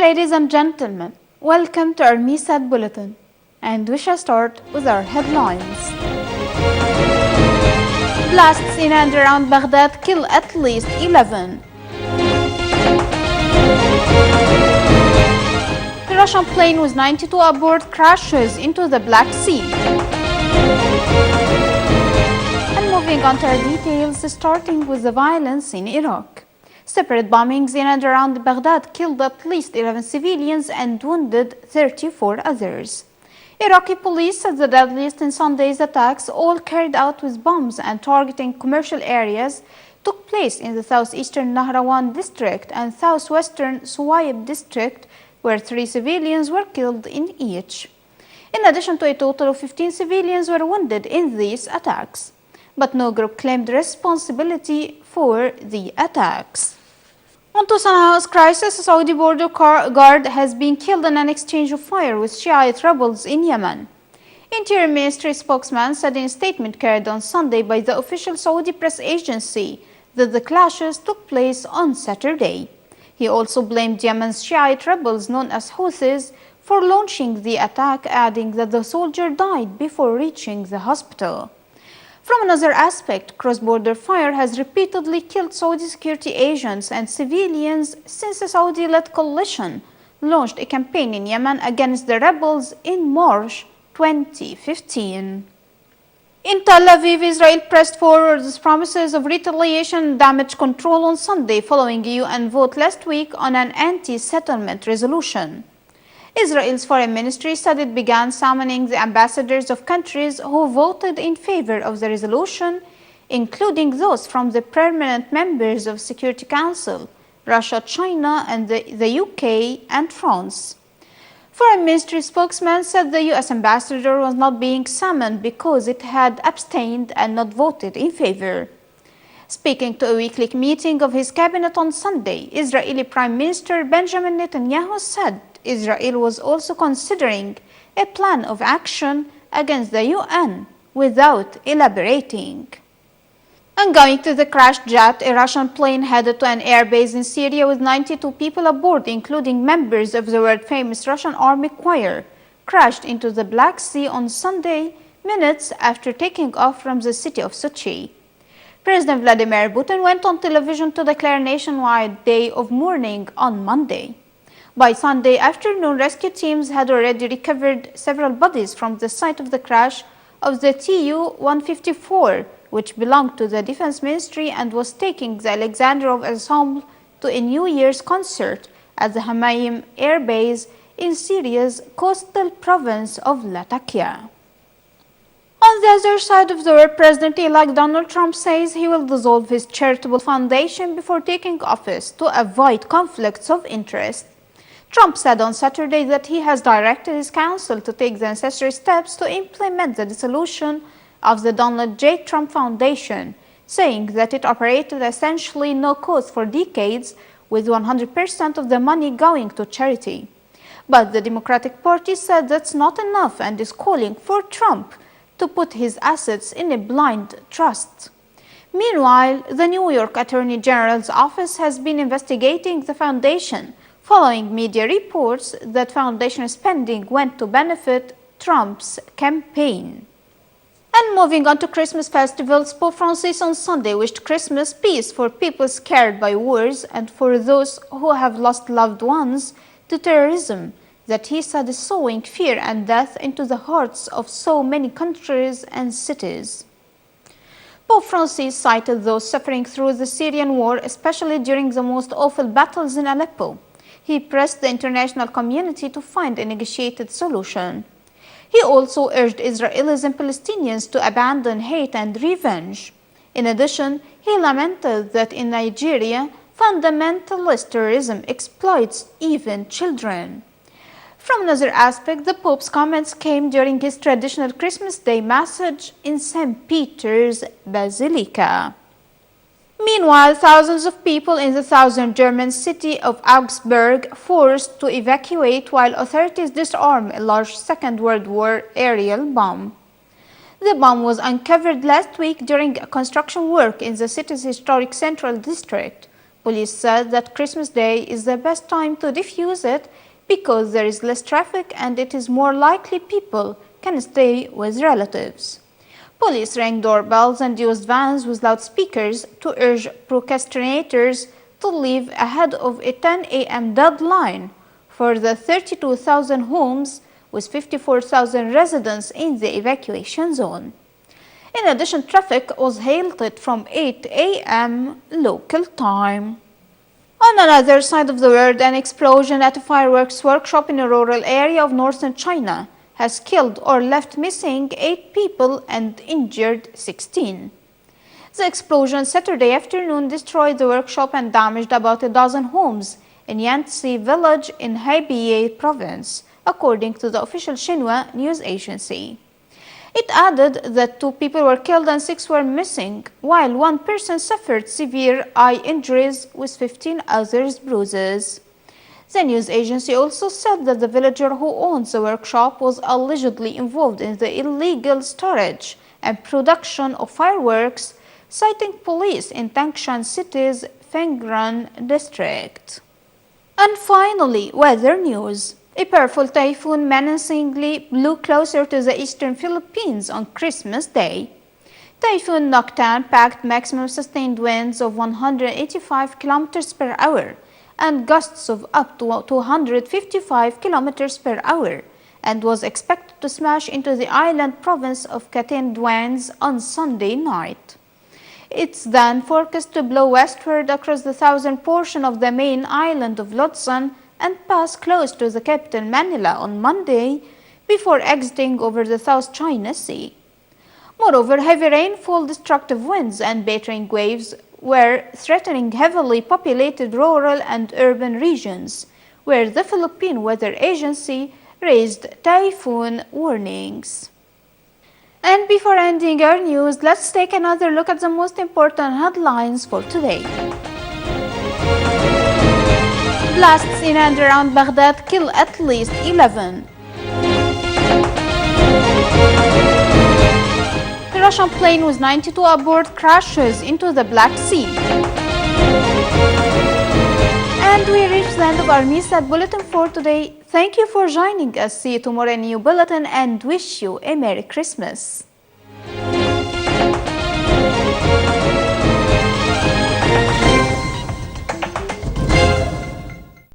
ladies and gentlemen, welcome to our MISAT Bulletin, and we shall start with our headlines. Blasts in and around Baghdad kill at least 11. The Russian plane with 92 aboard crashes into the Black Sea. And moving on to our details, starting with the violence in Iraq. Separate bombings in and around Baghdad killed at least 11 civilians and wounded 34 others. Iraqi police said the deadliest in Sunday's attacks, all carried out with bombs and targeting commercial areas, took place in the southeastern Nahrawan district and southwestern Suwaib district, where 3 civilians were killed in each. In addition to a total of 15 civilians were wounded in these attacks, but no group claimed responsibility for the attacks. On to Sana's crisis, a Saudi border guard has been killed in an exchange of fire with Shiite rebels in Yemen. Interior Ministry spokesman said in a statement carried on Sunday by the official Saudi press agency that the clashes took place on Saturday. He also blamed Yemen's Shiite rebels known as Houthis for launching the attack, adding that the soldier died before reaching the hospital. From another aspect, cross-border fire has repeatedly killed Saudi security agents and civilians since a Saudi-led coalition launched a campaign in Yemen against the rebels in March 2015. In Tel Aviv, Israel pressed forward its promises of retaliation and damage control on Sunday following a UN vote last week on an anti-settlement resolution. Israel's foreign ministry said it began summoning the ambassadors of countries who voted in favor of the resolution, including those from the permanent members of Security Council, Russia, China, and the UK and France. Foreign Ministry spokesman said the US ambassador was not being summoned because it had abstained and not voted in favor. Speaking to a weekly meeting of his cabinet on Sunday, Israeli Prime Minister Benjamin Netanyahu said Israel was also considering a plan of action against the UN without elaborating. And going to the crashed jet, a Russian plane headed to an airbase in Syria with 92 people aboard, including members of the world-famous Russian Army Choir, crashed into the Black Sea on Sunday, minutes after taking off from the city of Sochi. President Vladimir Putin went on television to declare a nationwide day of mourning on Monday. By Sunday afternoon, rescue teams had already recovered several bodies from the site of the crash of the Tu-154, which belonged to the Defense Ministry and was taking the Alexandrov ensemble to a New Year's concert at the Hamaim Air Base in Syria's coastal province of Latakia. On the other side of the world, President-elect Donald Trump says he will dissolve his charitable foundation before taking office to avoid conflicts of interest. Trump said on Saturday that he has directed his counsel to take the necessary steps to implement the dissolution of the Donald J. Trump Foundation, saying that it operated essentially no cost for decades, with 100% of the money going to charity. But the Democratic Party said that's not enough and is calling for Trump to put his assets in a blind trust. Meanwhile, the New York Attorney General's office has been investigating the foundation following media reports that foundation spending went to benefit Trump's campaign. And moving on to Christmas festivals, Pope Francis on Sunday wished Christmas peace for people scared by wars and for those who have lost loved ones to terrorism that he said is sowing fear and death into the hearts of so many countries and cities. Pope Francis cited those suffering through the Syrian war, especially during the most awful battles in Aleppo. He pressed the international community to find a negotiated solution. He also urged Israelis and Palestinians to abandon hate and revenge. In addition, he lamented that in Nigeria, fundamentalist terrorism exploits even children. From another aspect, the Pope's comments came during his traditional Christmas Day message in St. Peter's Basilica. Meanwhile, thousands of people in the southern German city of Augsburg forced to evacuate while authorities disarm a large Second World War aerial bomb. The bomb was uncovered last week during construction work in the city's historic central district. Police said that Christmas Day is the best time to defuse it because there is less traffic and it is more likely people can stay with relatives. Police rang doorbells and used vans with loudspeakers to urge protesters to leave ahead of a 10 a.m. deadline for the 32,000 homes with 54,000 residents in the evacuation zone. In addition, traffic was halted from 8 a.m. local time. On another side of the world, an explosion at a fireworks workshop in a rural area of northern China has killed or left missing 8 people and injured 16. The explosion Saturday afternoon destroyed the workshop and damaged about a dozen homes in Yangtze village in Hebei province, according to the official Xinhua news agency. It added that 2 people were killed and 6 were missing, while 1 person suffered severe eye injuries with 15 others bruises. The news agency also said that the villager who owns the workshop was allegedly involved in the illegal storage and production of fireworks, citing police in Tangshan City's Fengran district. And finally, weather news. A powerful typhoon menacingly blew closer to the eastern Philippines on Christmas Day. Typhoon Noctan packed maximum sustained winds of 185 km per hour and gusts of up to 255 km per hour and was expected to smash into the island province of Catanduanes on Sunday night. It's then forecast to blow westward across the southern portion of the main island of Luzon and pass close to the capital Manila on Monday before exiting over the South China Sea. Moreover, heavy rainfall, destructive winds, and battering waves were threatening heavily populated rural and urban regions, where the Philippine Weather Agency raised typhoon warnings. And before ending our news, let's take another look at the most important headlines for today. Blasts in and around Baghdad kill at least 11. The Russian plane with 92 aboard crashes into the Black Sea. And we reached the end of our NewsSat Bulletin for today. Thank you for joining us. See you tomorrow in a new bulletin and wish you a Merry Christmas.